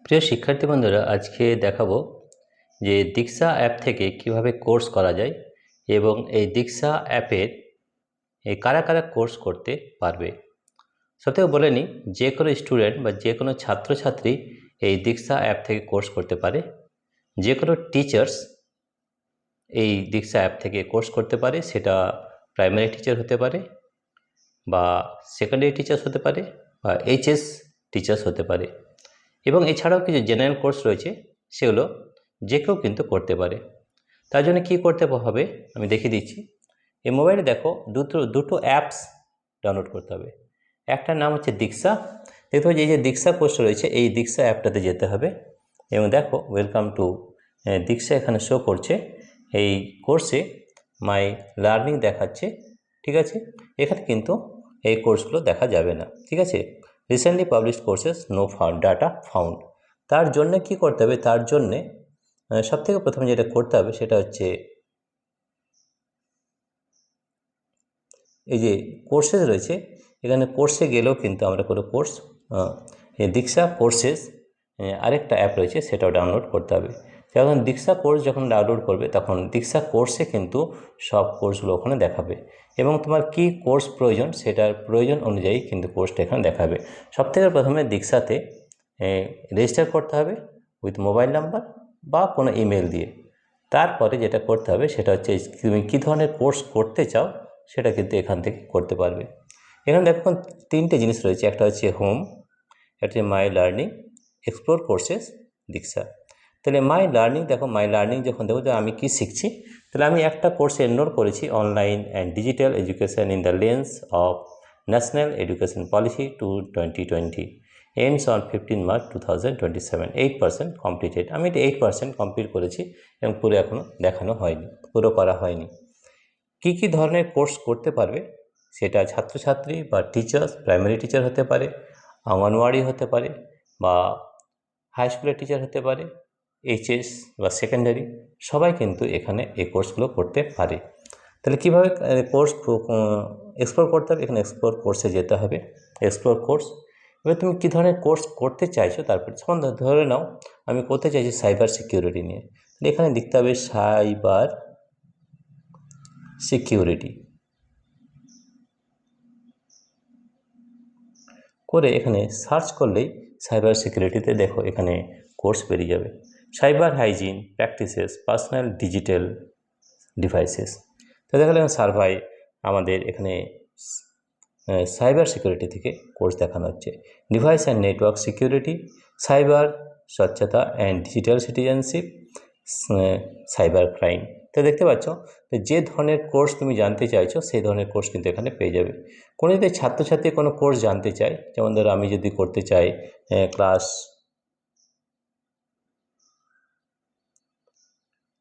প্রিয় শিক্ষার্থী বন্ধুরা, আজকে দেখাবো যে দীক্ষা অ্যাপ থেকে কিভাবে কোর্স করা যায় এবং এই দীক্ষা অ্যাপের কারা কারা কোর্স করতে পারবে। সবথেকে বলে নিই, যে কোনো স্টুডেন্ট বা যে কোনো ছাত্রছাত্রী এই দীক্ষা অ্যাপ থেকে কোর্স করতে পারে। যে কোনো টিচার্স এই দীক্ষা অ্যাপ থেকে কোর্স করতে পারে, সেটা প্রাইমারি টিচার হতে পারে বা সেকেন্ডারি টিচার্স হতে পারে বা এইচএস টিচার্স হতে পারে। এবং এছাড়াও কিছু জেনারেল কোর্স রয়েছে, সেগুলো যে কেউ কিন্তু করতে পারে। তার জন্য কী করতে হবে আমি দেখিয়ে দিচ্ছি। এই মোবাইলে দেখো দুটো অ্যাপস ডাউনলোড করতে হবে। একটার নাম হচ্ছে দীক্ষা। দেখতে পাচ্ছি এই যে দীক্ষা কোর্স রয়েছে, এই দীক্ষা অ্যাপটাতে যেতে হবে এবং দেখো ওয়েলকাম টু দীক্ষা এখানে শো করছে। এই কোর্সে মাই লার্নিং দেখাচ্ছে, ঠিক আছে। এখানে কিন্তু এই কোর্সগুলো দেখা যাবে না, ঠিক আছে। Recently published courses no data found. তার জন্য কি করতে হবে, তার জন্যে সবথেকে প্রথমে যেটা করতে হবে সেটা হচ্ছে এই যে কোর্সেস রয়েছে, এখানে কোর্সে গেলেও কিন্তু আমরা কোনো কোর্স দীক্ষা কোর্সেস আরেকটা অ্যাপ রয়েছে, সেটাও ডাউনলোড করতে হবে। যখন দীক্ষা কোর্স যখন ডাউনলোড করবে তখন দীক্ষা কোর্সে কিন্তু সব কোর্সগুলো ওখানে দেখাবে এবং তোমার কি কোর্স প্রয়োজন সেটার প্রয়োজন অনুযায়ী কিন্তু কোর্সটা এখানে দেখাবে। সবথেকে প্রথমে দীক্ষাতে রেজিস্টার করতে হবে উইথ মোবাইল নাম্বার বা কোনো ইমেল দিয়ে। তারপরে যেটা করতে হবে সেটা হচ্ছে তুমি কী ধরনের কোর্স করতে চাও সেটা কিন্তু এখান থেকে করতে পারবে। এখানে দেখুন তিনটে জিনিস রয়েছে, একটা হচ্ছে হোম, একটা হচ্ছে মাই লার্নিং, এক্সপ্লোর কোর্সেস, দীক্ষা। তাহলে মাই লার্নিং দেখো, মাই লার্নিং যখন দেখো যে আমি কি শিখছি, তাহলে আমি একটা কোর্সে এনরোল করেছি, online and digital education in the lens of national education policy 2020 ends on 15 March 2027, 8% completed. আমি এটা 8% কমপ্লিট করেছি এবং পুরো এখনও দেখানো হয়নি, পুরো করা হয়নি। কি কি ধরনের কোর্স করতে পারবে সেটা ছাত্রছাত্রী বা টিচার্স, প্রাইমারি টিচার হতে পারে, অঙ্গনওয়াড়ি হতে পারে বা হাই স্কুলের টিচার হতে পারে, এইচএস বা সেকেন্ডারি, সবাই কিন্তু এখানে এই কোর্সগুলো করতে পারে। তাহলে কীভাবে কোর্স এক্সপ্লোর করতে হবে, এখানে এক্সপ্লোর কোর্সে যেতে হবে, এক্সপ্লোর কোর্স। এবার তুমি কী ধরনের কোর্স করতে চাইছো তারপরে ধরে নাও আমি করতে চাইছি সাইবার সিকিউরিটি নিয়ে, তাহলে এখানে লিখতে হবে সাইবার সিকিউরিটি করে এখানে সার্চ করলেই সাইবার সিকিউরিটিতে দেখো এখানে কোর্স বেরিয়ে যাবে। Cyber hygiene practices, personal digital devices. তো দেখা গেল সার্ভাই আমাদের এখানে সাইবার সিকিউরিটি থেকে কোর্স দেখানো হচ্ছে। Device and network security, cyber স্বচ্ছতা and digital citizenship, cyber crime. তো দেখতে পাচ্ছ যে ধরনের কোর্স তুমি জানতে চাইছো সেই ধরনের কোর্স কিন্তু এখানে পেয়ে যাবে। কোনো যদি ছাত্রছাত্রী কোনো কোর্স জানতে চায়, যেমন ধরো আমি যদি করতে চাই ক্লাস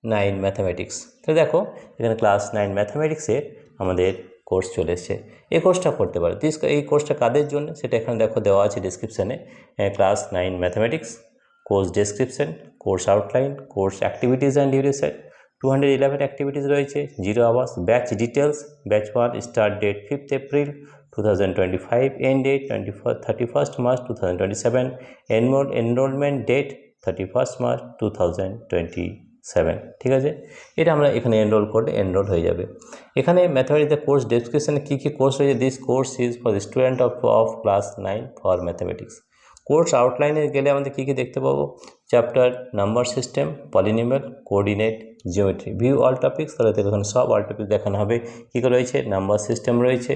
9 ম্যাথামেটিক্স, তো দেখো এখানে ক্লাস 9 ম্যাথামেটিক্সের আমাদের কোর্স চলে এসছে। এই কোর্সটা করতে পারো। এই কোর্সটা কাদের জন্য সেটা এখানে দেখো দেওয়া আছে ডিসক্রিপশানে। Class 9 mathematics course description, course outline, course activities and duration, 211 activities রয়েছে, 0 hours, batch details, batch 1 start date 5th April 2025, end date 31st March 2027, enrolment date 31st March 2027, ঠিক আছে। এটা আমরা এখানে এনরোল করলে এনরোল হয়ে যাবে। এখানে ম্যাথামেটিক্সের কোর্স ডেসক্রিপশনে কী কী কোর্স রয়েছে, this course is for the student of class 9 for mathematics. Course আউটলাইনে গেলে আমাদের কী কী দেখতে পাবো, chapter number system, polynomial, coordinate, geometry, view all topics. তাহলে এখানে সব অল টপিক্স দেখানো হবে। কী কী রয়েছে, নাম্বার সিস্টেম রয়েছে,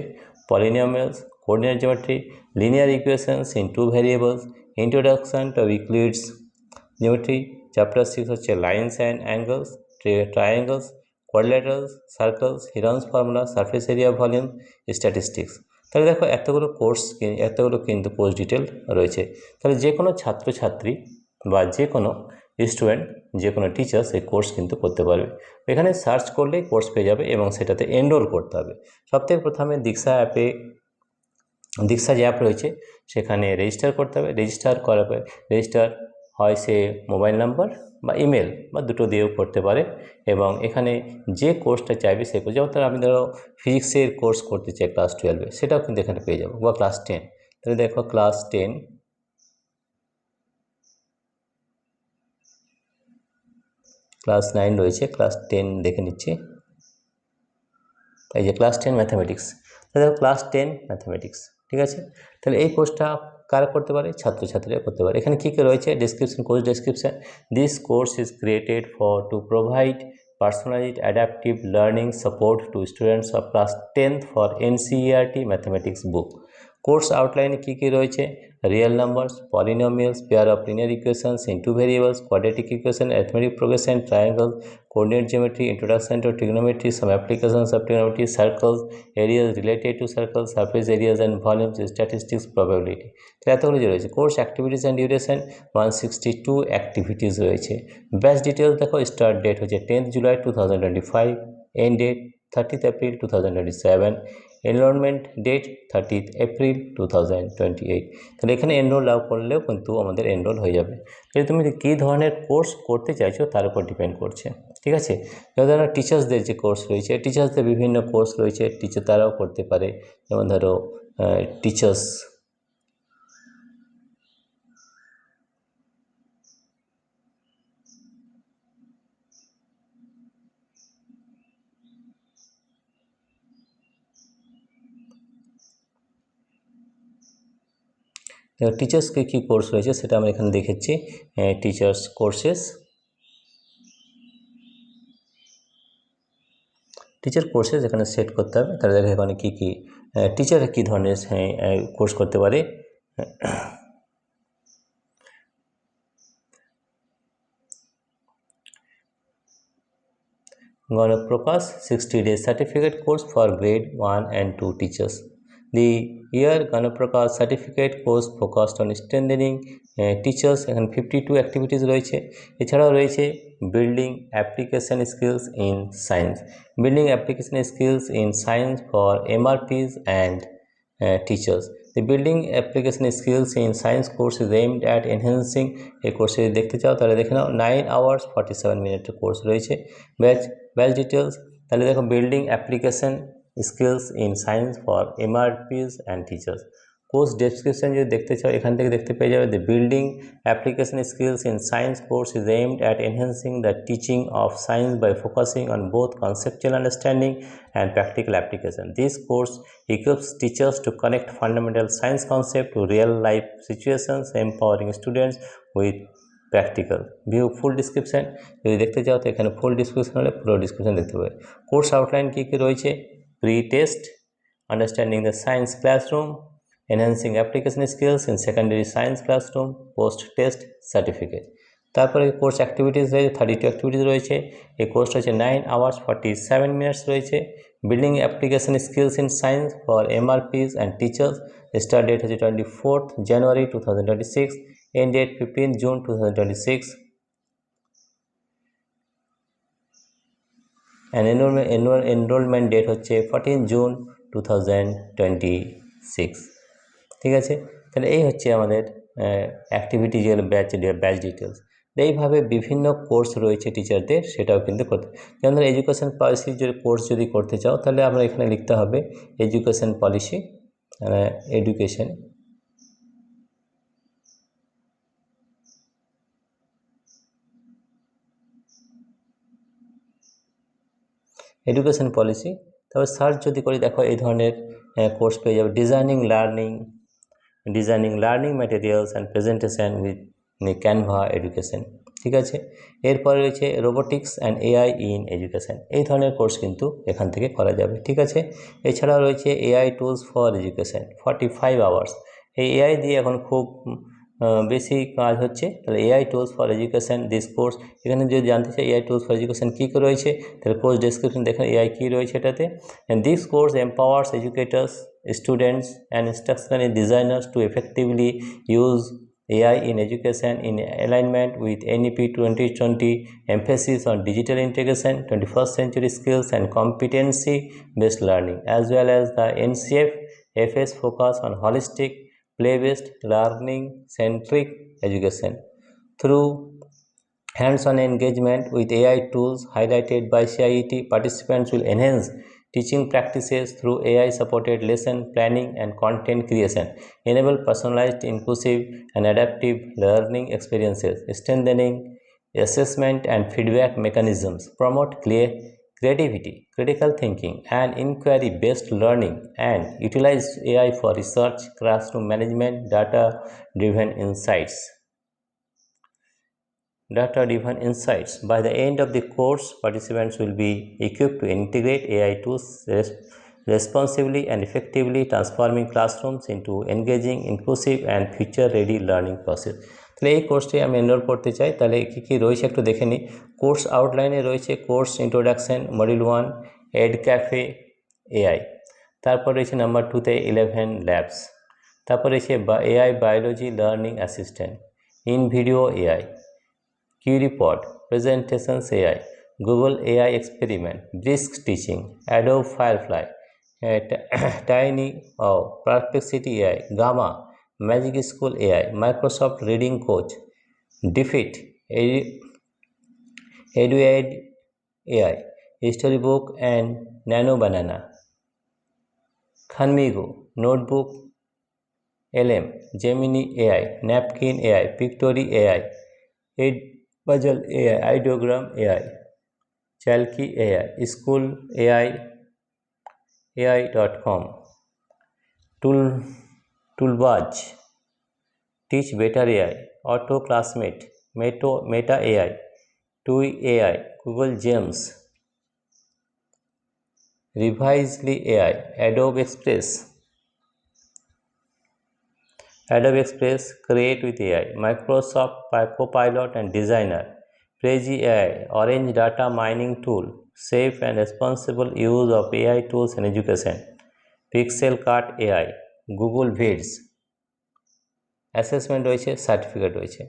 polynomials, coordinate geometry, linear equations in 2 variables, introduction to Euclid's geometry. Chapter 6 হচ্ছে lines and angles, triangles, quadrilaterals, circles, Heron's formula, surface area, volume, statistics. তাহলে দেখো এতগুলো কিন্তু কোর্স ডিটেল রয়েছে। তাহলে যে কোনো ছাত্রছাত্রী বা যে কোনো স্টুডেন্ট, যে কোনো টিচার সেই কোর্স কিন্তু করতে পারবে। এখানে সার্চ করলেই কোর্স পেয়ে যাবে এবং সেটাতে এনরোল করতে হবে। সবথেকে প্রথমে দীক্ষা অ্যাপে, দীক্ষা যে অ্যাপ রয়েছে সেখানে রেজিস্টার করতে হবে। রেজিস্টার হয় সে মোবাইল নাম্বার বা ইমেল বা দুটো দিয়েও করতে পারে এবং এখানে যে কোর্সটা চাইবে সে কোর্স, যেমন আমি ধরো ফিজিক্সের কোর্স করতে চাই ক্লাস 12-এ, সেটাও কিন্তু এখানে পেয়ে যাবো, বা ক্লাস 10। তাহলে দেখো ক্লাস 10 ক্লাস 9 রয়েছে, ক্লাস 10 দেখে নিচ্ছি। এই যে ক্লাস 10 ম্যাথামেটিক্স, তাহলে ক্লাস 10 ম্যাথামেটিক্স, ঠিক আছে। তাহলে এই কোর্সটা কারা করতে পারে? ছাত্রছাত্রীরা করতে পারে। এখানে কী কী রয়েছে? Description, course description. This course is created for to provide personalized adaptive learning support to students of class 10th for NCERT mathematics book. Course আউটলাইনে কী কী রয়েছে? Real numbers, polynomials, pair of linear equations, in two variables, quadratic equation, arithmetic progression, triangles, coordinate geometry, introduction to trigonometry, some applications of trigonometry, circles, areas related to circles, surface areas and volumes, statistics, probability. তো এতগুলো যে রয়েছে। Course activities and duration 162 activities রয়েছে। Batch details দেখো, start date হচ্ছে 10th July 2025, end date 30th April 2027, enrolment date 30th April 2028। তাহলে এখানে enrol নাও করলেও কিন্তু আমাদের এনরোল হয়ে যাবে। যদি তুমি কী ধরনের কোর্স করতে চাইছো তার উপর ডিপেন্ড করছে, ঠিক আছে। ধরো টিচার্সদের যে কোর্স রয়েছে, টিচার্সদের বিভিন্ন কোর্স রয়েছে, টিচার তারাও করতে পারে। যেমন ধরো টিচার্স, টিচার্সকে কী কোর্স রয়েছে সেটা আমরা এখানে দেখেছি। টিচার্স কোর্সেস, টিচার কোর্সেস এখানে সেট করতে হবে। তাহলে দেখো এখানে কী কী টিচার কী ধরনের কোর্স করতে পারে। Ganaprakash 60-day certificate course for grade 1 and 2 teachers. The year Ganaprakash certificate course focused on strengthening teachers, এখানে 52 অ্যাক্টিভিটিস রয়েছে। এছাড়াও রয়েছে building application skills in science, building application skills in science for MRPs and teachers. The building application skills in science course is aimed at enhancing, এই কোর্সে দেখতে চাও তাহলে দেখে নাও। 9 hours 47 মিনিটের কোর্স রয়েছে। ব্যাচ ডিটেলস, তাহলে দেখো building application skills in science for MRPs and teachers. Course description যদি দেখতে চাও এখান থেকে দেখতে পেয়ে যাবে। The building application skills in science course is aimed at enhancing the teaching of science by focusing on both conceptual understanding and practical application. This course equips teachers to connect fundamental science concept to real life situations, empowering students with practical view. Full description যদি দেখতে চাও তো এখানে ফুল description হলে পুরো description দেখতে পাবে। Course outline কী কী রয়েছে? Pre test, understanding the science classroom, enhancing application skills in secondary science classroom, post test certificate. তারপরে কোর্স অ্যাক্টিভিটিস রয়েছে, 32 অ্যাক্টিভিটিস রয়েছে। এই কোর্সটা হচ্ছে 9 hours 47 minutes রয়েছে। Building application skills in science for MRPs and teachers, start date হচ্ছে 24th January 2026, end date 15th June 2026, and enrolment date হচ্ছে 14th June 2026, ঠিক আছে। তাহলে এই হচ্ছে আমাদের অ্যাক্টিভিটি যে ব্যাচ ডিটেলস। এইভাবে বিভিন্ন কোর্স রয়েছে টিচারদের, সেটাও কিন্তু করতে। যেমন ধরো এডুকেশন পলিসির যদি কোর্স যদি করতে চাও তাহলে আমরা এখানে লিখতে হবে এডুকেশন পলিসি, এডুকেশন পলিসি। তারপর সার্চ যদি করি দেখো এই ধরনের কোর্স পেয়ে যাবে। Designing learning materials and presentation with Canva education, ঠিক আছে। এরপরে রয়েছে robotics and AI in education, এই ধরনের কোর্স কিন্তু এখান থেকে করা যাবে, ঠিক আছে। এছাড়াও রয়েছে AI tools for education 45 hours। এই AI দিয়ে এখন খুব বেশি কাজ হচ্ছে। তাহলে AI tools for education this course, এখানে যদি জানতে চাই AI টুলস ফর এডুকেশন কী কী রয়েছে তাহলে কোর্স ডেসক্রিপশন দেখেন AI কী রয়েছে এটাতে। This course empowers educators, students and instructional designers to effectively use AI in education in alignment with NEP 2020 emphasis on digital integration, 21st century skills and competency-based learning, as well as the NCF-FS focus on holistic, play-based learning-centric education. Through hands-on engagement with AI tools highlighted by CIET, participants will enhance teaching practices through AI-supported lesson planning and content creation, enable personalized, inclusive, and adaptive learning experiences, strengthening assessment and feedback mechanisms, promote creativity, critical thinking, and inquiry-based learning, and utilize AI for research, classroom management, data-driven insights. By the end of the course, participants will be equipped to integrate AI tools responsibly and effectively, transforming classrooms into engaging, inclusive, and future-ready learning process. তাহলে এই কোর্সটি আমি enrol করতে চাই, তাহলে কী কী রয়েছে একটু দেখে নিই। কোর্স আউটলাইনে রয়েছে course introduction, module 1 ed cafe AI, তারপর রয়েছে নাম্বার 2তে 11 ল্যাবস, তারপর রয়েছে AI biology learning assistant, InVideo AI, QReport, Presentations AI, Google AI Experiment, Brisk Teaching, Adobe Firefly, Tiny, Perplexity AI, Gamma, Magic School AI, Microsoft Reading Coach, Defeat, EduAid AI, Storybook and Nano Banana, Khanmigo, Notebook LM, Gemini AI, Napkin AI, Pictory AI, Puzzle AI, Ideogram AI, Chalky AI, School AI, AI.com, Toolbuzz, Teach Better AI, Auto Classmate, Meta AI, TUI AI, Google Gems, Revisely AI, Adobe Express, Create with AI, Microsoft Copilot and Designer, Prezi AI, Orange Data Mining Tool, Safe and Responsible Use of AI Tools in Education, Pixel Cut AI, Google Vids, assessment রয়েছে, certificate রয়েছে।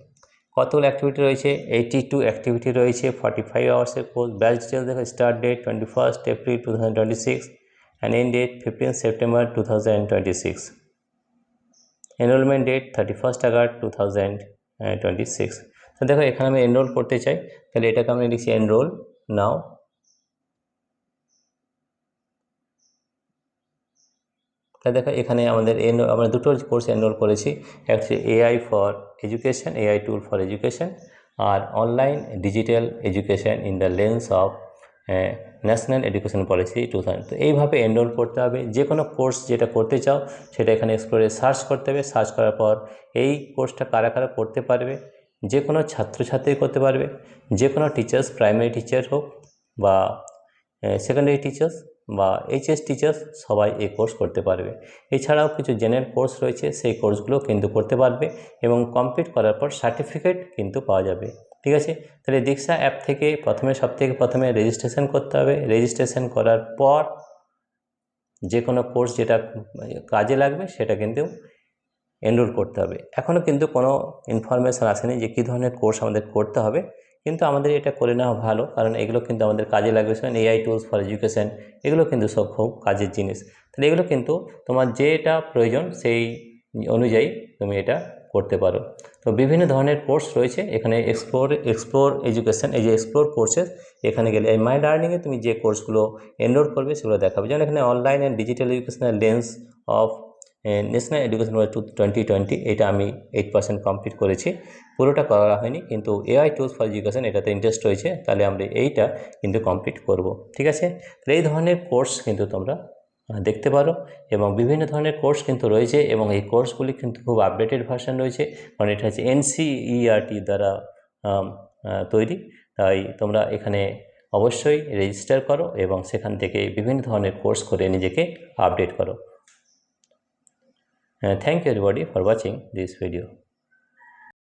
কতগুলো activity রয়েছে? 82 activity রয়েছে, 45 আওয়ার্সের কোর্স। Batch details দেখো, start date 21 April 2026 and end date 15 September 2026। Enrolment date 31 August 2026। তো দেখো এখানে আমি এনরোল করতে চাই, তাহলে এটাকে আমি লিখছি এনরোল নাও। তাহলে দেখো এখানে আমরা দুটো কোর্স এনরোল করেছি, একটা AI for education, AI tool for education, আর online digital education in the lens of national education policy 2000। তো এইভাবে এনরোল করতে হবে। যে কোনো কোর্স যেটা করতে চাও সেটা এখানে এক্সপ্লোরে সার্চ করতে হবে। সার্চ করার পর এই কোর্সটা কারা কারা করতে পারবে, যে কোনো ছাত্রছাত্রী করতে পারবে, যে কোনো টিচার্স, প্রাইমারি টিচার হোক বা সেকেন্ডারি টিচার্স বা এইচএস টিচার্স, সবাই এই কোর্স করতে পারবে। এছাড়াও কিছু জেনারেল কোর্স রয়েছে, সেই কোর্সগুলো কিন্তু করতে পারবে এবং কমপ্লিট করার পর সার্টিফিকেট কিন্তু পাওয়া যাবে। ঠিক আছে, তাহলে দীক্ষা অ্যাপ থেকে সবথেকে প্রথমে রেজিস্ট্রেশন করতে হবে। রেজিস্ট্রেশন করার পর যে কোনো কোর্স যেটা কাজে লাগবে সেটা কিন্তু এনরোল করতে হবে। এখনও কিন্তু কোনো ইনফরমেশান আসেনি যে কী ধরনের কোর্স আমাদের করতে হবে, কিন্তু আমাদের এটা করে নেওয়া ভালো, কারণ এগুলো কিন্তু আমাদের কাজে লাগবে। এআই টুলস ফর এডুকেশন, এগুলো কিন্তু সব খুব কাজের জিনিস। তাহলে এগুলো কিন্তু তোমার যেটা প্রয়োজন সেই অনুযায়ী তুমি এটা করতে পারো। তো বিভিন্ন ধরনের কোর্স রয়েছে এখানে। এক্সপ্লোর এডুকেশন, এই যে এক্সপ্লোর কোর্সেস, এখানে গেলে এই মাই লার্নিংয়ে তুমি যে কোর্সগুলো এনরোল করবে সেগুলো দেখাবে। যেমন এখানে online and digital educational lens of national education 2020, এটা আমি 8% কমপ্লিট করেছি, পুরোটা করা হয়নি, কিন্তু এআই টুলস ফর এডুকেশন এটাতে ইন্টারেস্ট রয়েছে, তাহলে আমরা এইটা কিন্তু কমপ্লিট করব। ঠিক আছে, তাহলে এই ধরনের কোর্স কিন্তু তোমরা দেখতে পারো, এবং বিভিন্ন ধরনের কোর্স কিন্তু রয়েছে, এবং এই কোর্সগুলি কিন্তু খুব আপডেটেড ভার্সন রয়েছে, কারণ এটা হচ্ছে NCERT দ্বারা তৈরি। তাই তোমরা এখানে অবশ্যই রেজিস্টার করো এবং সেখান থেকে বিভিন্ন ধরনের কোর্স করে নিজেকে আপডেট করো। Thank you everybody for watching this video.